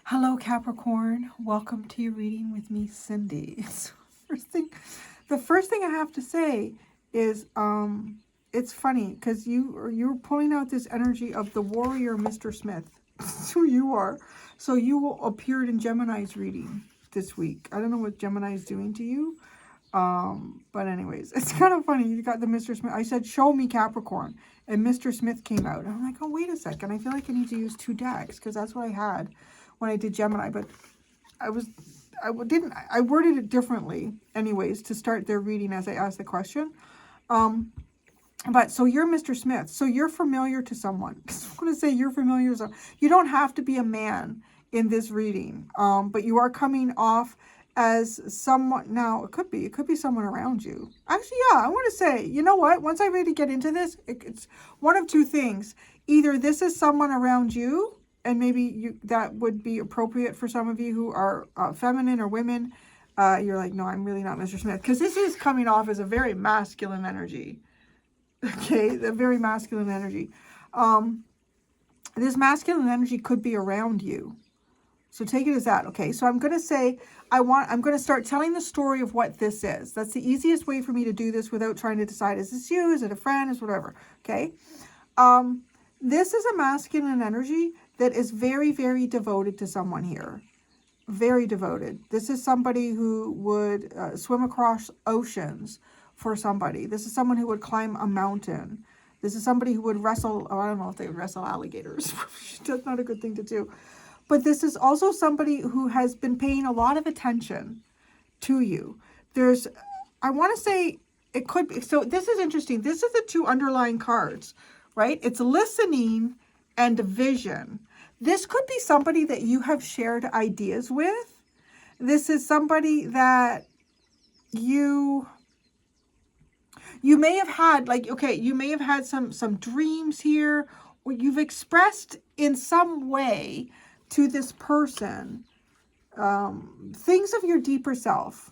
Hello, Capricorn. Welcome to your reading with me, Cindy. The first thing I have to say is, it's funny because you're pulling out this energy of the warrior, Mr. Smith. That's who you are. So you appeared in Gemini's reading this week. I don't know what Gemini is doing to you. But anyways, it's kind of funny. You got the Mr. Smith. I said, show me Capricorn. And Mr. Smith came out. And I'm like, oh, wait a second. I feel like I need to use 2 decks because that's what I had when I did Gemini. But I worded it differently anyways to start their reading as I asked the question. But so you're Mr. Smith. So you're familiar to someone. I just want to say you're familiar to someone. You don't have to be a man in this reading. But you are coming off as someone. Now, it could be someone around you. Actually, yeah, I want to say, you know what? Once I really get into this, it's one of 2 things. Either this is someone around you, and maybe that would be appropriate for some of you who are feminine or women. You're like, no, I'm really not Mr. Smith. Because this is coming off as a very masculine energy. Okay, a very masculine energy. This masculine energy could be around you. So take it as that, okay? So I'm going to say, I'm going to start telling the story of what this is. That's the easiest way for me to do this without trying to decide, is this you? Is it a friend? Is whatever, okay? This is a masculine energy that is very, very devoted to someone here. Very devoted. This is somebody who would swim across oceans for somebody. This is someone who would climb a mountain. This is somebody who would wrestle, I don't know if they would wrestle alligators. That's not a good thing to do. But this is also somebody who has been paying a lot of attention to you. I want to say it could be, so this is interesting. This is the 2 underlying cards, right? It's listening and vision. This could be somebody that you have shared ideas with. This is somebody that you may have had, like, okay, you may have had some dreams here, or you've expressed in some way to this person things of your deeper self.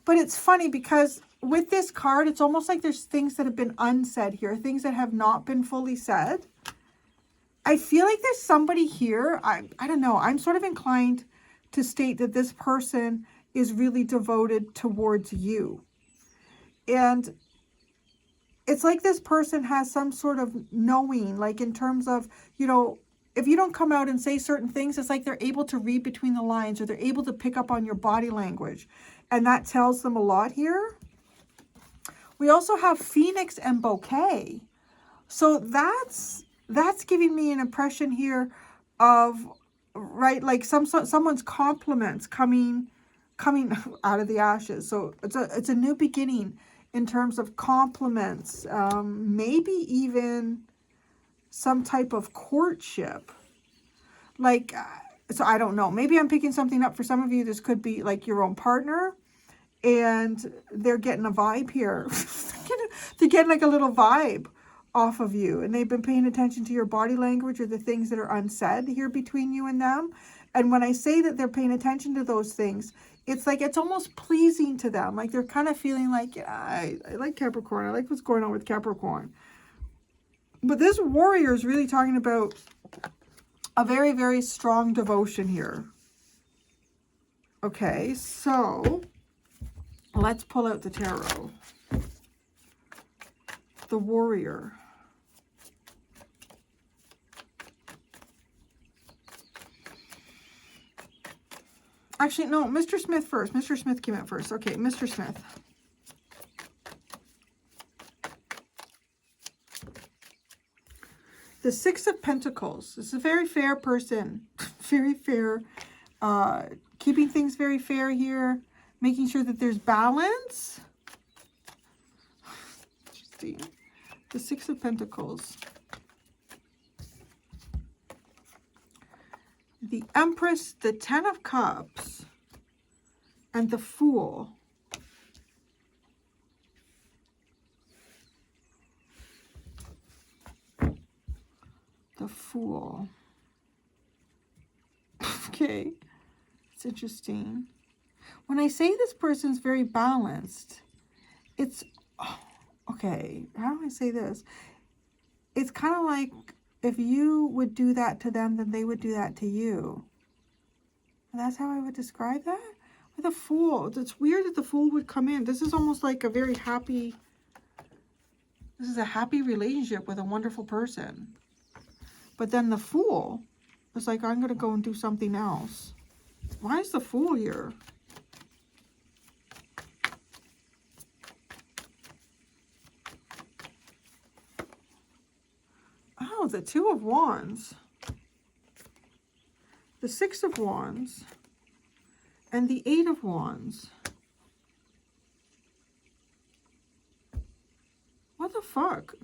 But it's funny because with this card, it's almost like there's things that have been unsaid here, things that have not been fully said. I feel like there's somebody here, I don't know, I'm sort of inclined to state that this person is really devoted towards you. And it's like this person has some sort of knowing, like in terms of, you know, if you don't come out and say certain things, it's like they're able to read between the lines, or they're able to pick up on your body language. And that tells them a lot here. We also have Phoenix and Bouquet. So that's giving me an impression here of, right, like someone's compliments coming out of the ashes. So it's a new beginning in terms of compliments, maybe even some type of courtship. Like, so I don't know. Maybe I'm picking something up for some of you. This could be like your own partner, and they're getting a vibe here. They're getting like a little vibe off of you, and they've been paying attention to your body language or the things that are unsaid here between you and them. And when I say that they're paying attention to those things, it's like it's almost pleasing to them. Like they're kind of feeling like, yeah, I like Capricorn. I like what's going on with Capricorn. But this warrior is really talking about a very, very strong devotion here. Okay, so let's pull out the tarot. The warrior. Actually, no, Mr. Smith first. Mr. Smith came out first. Okay, Mr. Smith. The 6 of Pentacles. This is a very fair person. Very fair. Keeping things very fair here. Making sure that there's balance. Interesting. The 6 of Pentacles. The Empress, the 10 of Cups, and the Fool. The Fool. Okay, it's interesting. When I say this person's very balanced, it's, okay, how do I say this? It's kind of like if you would do that to them, then they would do that to you. And that's how I would describe that. With a Fool. It's weird that the Fool would come in. This is almost like a very happy... This is a happy relationship with a wonderful person. But then the Fool is like, I'm going to go and do something else. Why is the Fool here? Oh, the Two of Wands. The Six of Wands. And the Eight of Wands. What the fuck?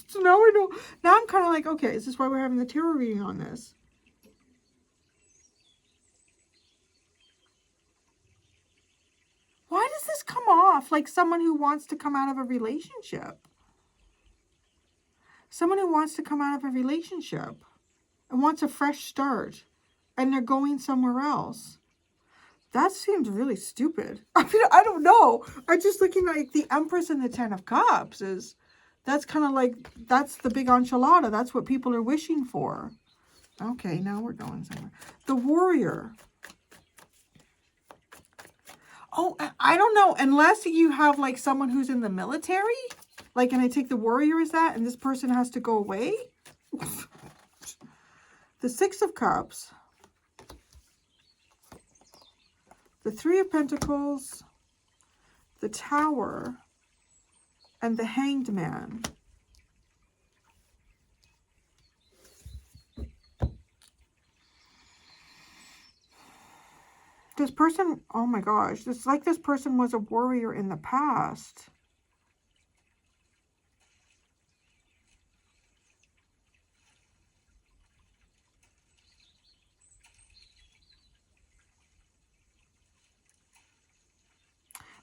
So now I know. Now I'm kind of like, okay, is this why we're having the tarot reading on this? Why does this come off like someone who wants to come out of a relationship? Someone who wants to come out of a relationship and wants a fresh start and they're going somewhere else. That seems really stupid. I mean, I don't know. I'm just looking like the Empress and the Ten of Cups is... That's kind of like, that's the big enchilada. That's what people are wishing for. Okay, now we're going somewhere. The Warrior. Oh, I don't know. Unless you have like someone who's in the military. Like, and I take the Warrior as that, and this person has to go away. The Six of Cups. The Three of Pentacles. The Tower. And the Hanged Man. This person, oh my gosh, it's like this person was a warrior in the past.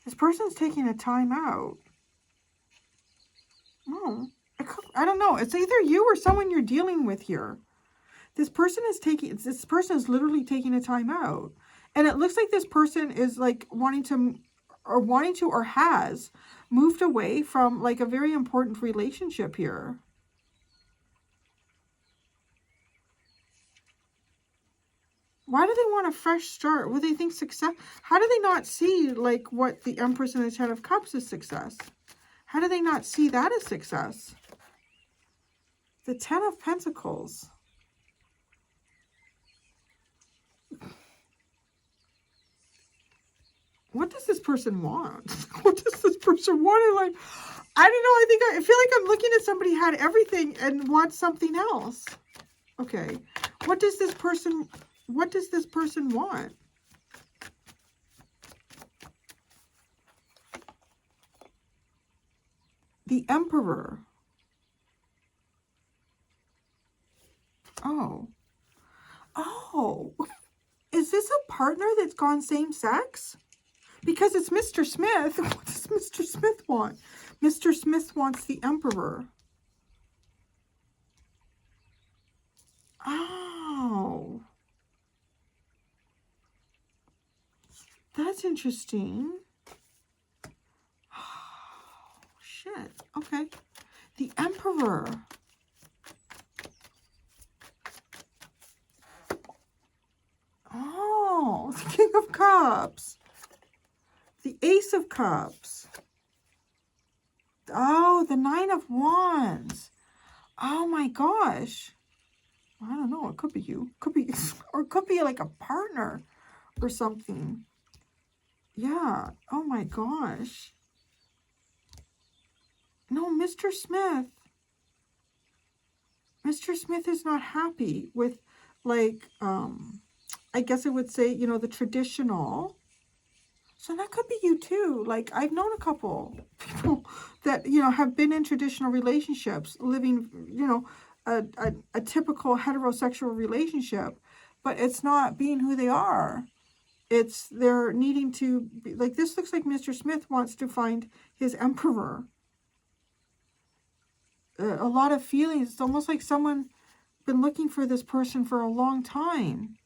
This person's taking a time out. No, I don't know. It's either you or someone you're dealing with here. This person is literally taking a time out. And it looks like this person is like wanting to or has moved away from like a very important relationship here. Why do they want a fresh start? What do they think success? How do they not see like what the Empress and the Ten of Cups is success? How do they not see that as success? The Ten of Pentacles. What does this person want? What does this person want in life? I don't know. I feel like I'm looking at somebody who had everything and wants something else. Okay. What does this person want? The Emperor. Oh. Oh. Is this a partner that's gone same sex? Because it's Mr. Smith. What does Mr. Smith want? Mr. Smith wants the Emperor. Oh. That's interesting. Oh, shit. Okay. The Emperor. Oh, the King of Cups. The Ace of Cups. Oh, the Nine of Wands. Oh my gosh. I don't know. It could be you. Could be, or it could be like a partner or something. Yeah. Oh my gosh. No, Mr. Smith. Mr. Smith is not happy with like, I guess I would say, you know, the traditional. So that could be you too. Like, I've known a couple people that, you know, have been in traditional relationships, living, you know, a typical heterosexual relationship, but it's not being who they are. It's they're needing to be, like, this looks like Mr. Smith wants to find his Emperor. A lot of feelings. It's almost like someone been looking for this person for a long time.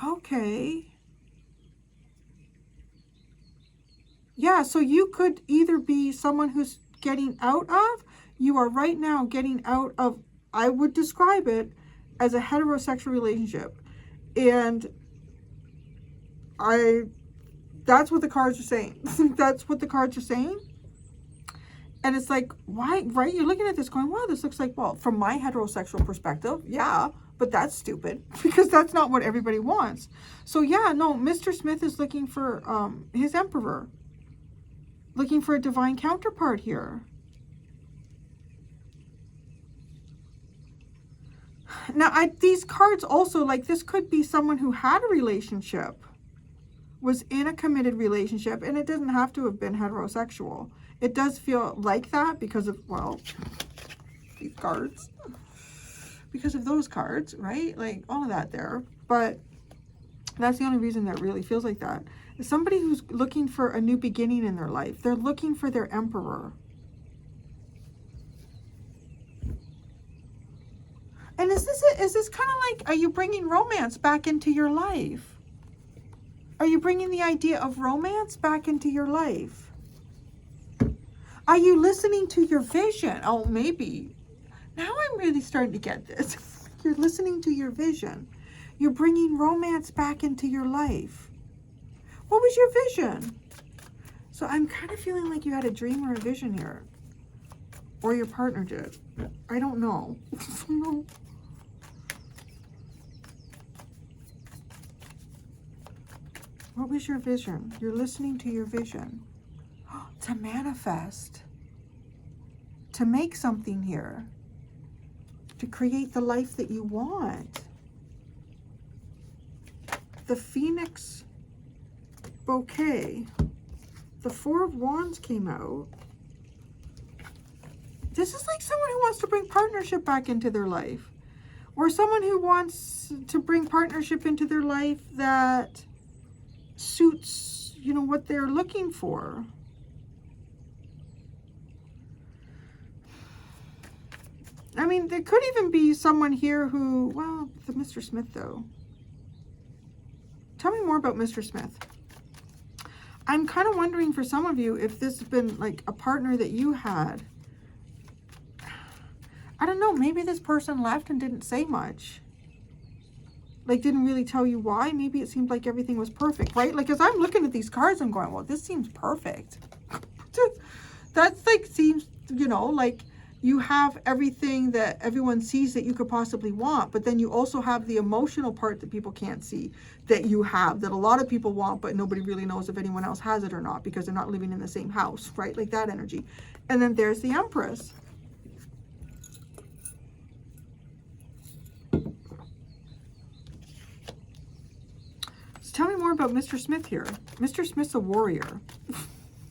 Okay. Yeah, so you could either be someone who's getting out of, You are right now getting out of, I would describe it as a heterosexual relationship. And that's what the cards are saying. That's what the cards are saying. And it's like, why, right? You're looking at this going, wow, this looks like, well, from my heterosexual perspective, yeah, but that's stupid because that's not what everybody wants. So yeah, no, Mr. Smith is looking for his emperor, looking for a divine counterpart here. Now, these cards also, like, this could be someone who had a relationship, was in a committed relationship, and it doesn't have to have been heterosexual. It does feel like that because of, well, these cards. Because of those cards, right? Like, all of that there. But that's the only reason that really feels like that. It's somebody who's looking for a new beginning in their life. They're looking for their emperor. And is this kind of like, are you bringing romance back into your life? Are you bringing the idea of romance back into your life? Are you listening to your vision? Oh, maybe. Now I'm really starting to get this. You're listening to your vision. You're bringing romance back into your life. What was your vision? So I'm kind of feeling like you had a dream or a vision here. Or your partner did. I don't know. What was your vision? You're listening to your vision. To manifest. To make something here. To create the life that you want. The Phoenix bouquet. The Four of Wands came out. This is like someone who wants to bring partnership back into their life. Or someone who wants to bring partnership into their life that suits, you know, what they're looking for. I mean, there could even be someone here who, well, the Mr. Smith though. Tell me more about Mr. Smith. I'm kind of wondering for some of you if this has been like a partner that you had. I don't know, maybe this person left and didn't say much. Like, didn't really tell you why. Maybe it seemed like everything was perfect, right? Like, as I'm looking at these cards, I'm going, well, this seems perfect. That's like, seems, you know, like you have everything that everyone sees that you could possibly want, but then you also have the emotional part that people can't see that you have, that a lot of people want, but nobody really knows if anyone else has it or not because they're not living in the same house, right? Like that energy. And then there's the Empress. Tell me more about Mr. Smith here. Mr. Smith's a warrior.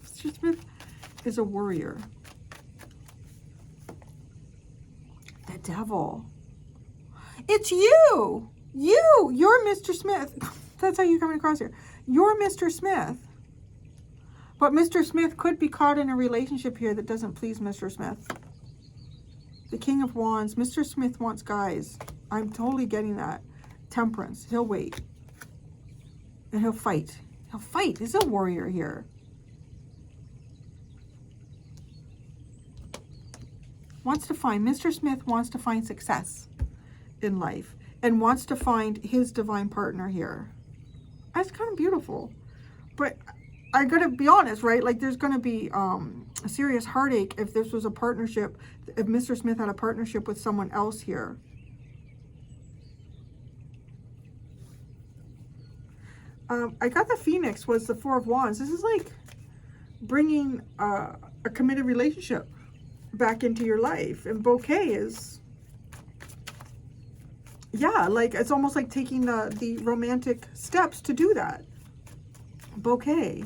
Mr. Smith is a warrior. The Devil. It's you. You're Mr. Smith. That's how you're coming across here. You're Mr. Smith. But Mr. Smith could be caught in a relationship here that doesn't please Mr. Smith. The King of Wands. Mr. Smith wants guys. I'm totally getting that. Temperance. He'll wait. And he'll fight. He'll fight. He's a warrior here. Wants to find, Mr. Smith wants to find success in life. And wants to find his divine partner here. That's kind of beautiful. But I gotta be honest, right? Like there's gonna be a serious heartache if this was a partnership. If Mr. Smith had a partnership with someone else here. I got the Phoenix was the Four of Wands. This is like bringing a committed relationship back into your life. And bouquet is, yeah, like it's almost like taking the romantic steps to do that. Bouquet.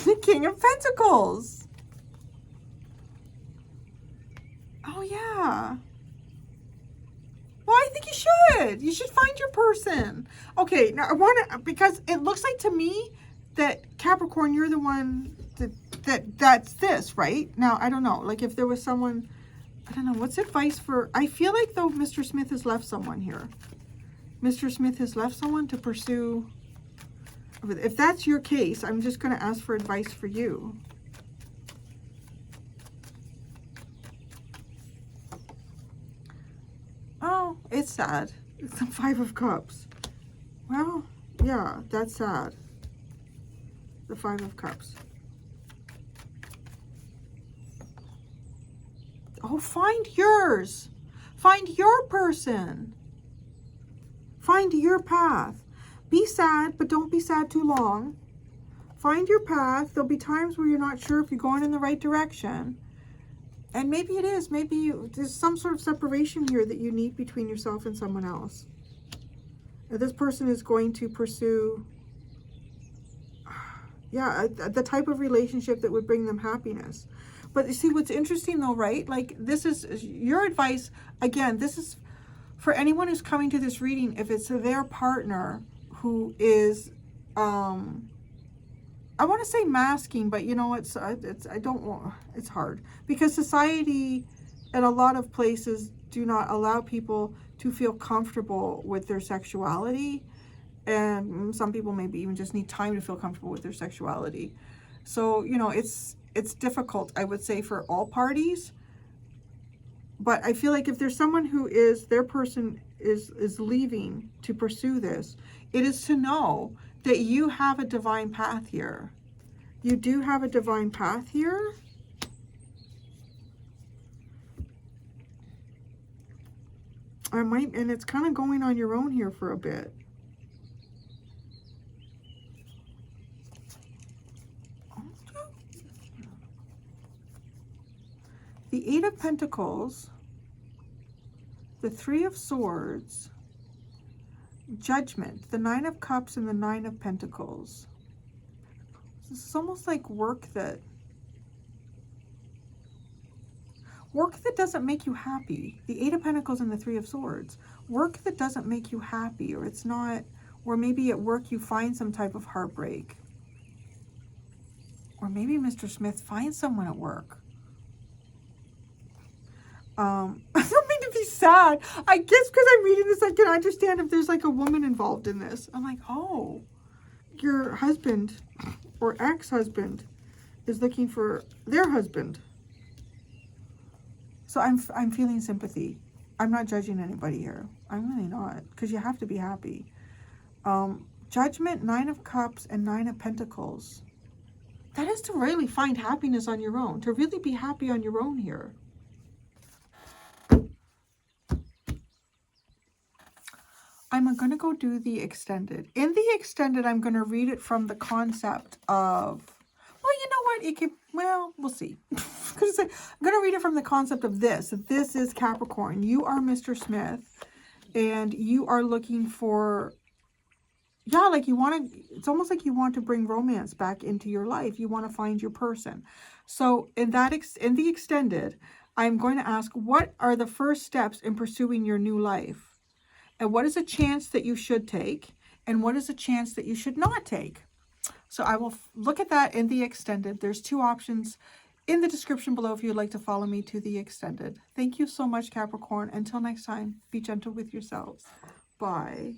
The King of Pentacles. Oh, yeah. Well, I think you should. You should find your person. Okay, now I want to, because it looks like to me that Capricorn, you're the one that's this, right? Now, I don't know. Like if there was someone, I don't know. What's advice for, I feel like though Mr. Smith has left someone here. Mr. Smith has left someone to pursue. If that's your case, I'm just going to ask for advice for you. It's sad. It's the Five of Cups. Well, yeah, that's sad. The Five of Cups. Oh, find yours. Find your person. Find your path. Be sad, but don't be sad too long. Find your path. There'll be times where you're not sure if you're going in the right direction. And maybe it is. Maybe there's some sort of separation here that you need between yourself and someone else. This person is going to pursue, yeah, the type of relationship that would bring them happiness. But you see, what's interesting though, right? Like, this is your advice. Again, this is for anyone who's coming to this reading. If it's their partner who is, I want to say masking, but you know, it's hard because society and a lot of places do not allow people to feel comfortable with their sexuality. And some people maybe even just need time to feel comfortable with their sexuality. So, you know, it's difficult, I would say, for all parties. But I feel like if there's someone who is, their person is leaving to pursue this, it is to know that you have a divine path here. You do have a divine path here. And it's kind of going on your own here for a bit. The Eight of Pentacles, the Three of Swords, Judgment, the Nine of Cups, and the Nine of Pentacles. This is almost like work that doesn't make you happy. The Eight of Pentacles and the Three of Swords. Work that doesn't make you happy, or it's not, or maybe at work you find some type of heartbreak. Or maybe Mr. Smith finds someone at work. I don't mean to be sad. I guess because I'm reading this, I can understand if there's like a woman involved in this. I'm like, oh, your husband or ex-husband is looking for their husband. So I'm feeling sympathy. I'm not judging anybody here. I'm really not, because you have to be happy. Judgment, Nine of Cups, and Nine of Pentacles. That is to really find happiness on your own, to really be happy on your own here. I'm going to go do the extended. In the extended, I'm going to read it from the concept of, well, you know what? It could, well, we'll see. I'm going to read it from the concept of this. This is Capricorn. You are Mr. Smith, and you are looking for, yeah, like you want to, it's almost like you want to bring romance back into your life. You want to find your person. So in that, in the extended, I'm going to ask, what are the first steps in pursuing your new life? And what is a chance that you should take? And what is a chance that you should not take? So I will look at that in the extended. There's two options in the description below if you'd like to follow me to the extended. Thank you so much, Capricorn. Until next time, be gentle with yourselves. Bye.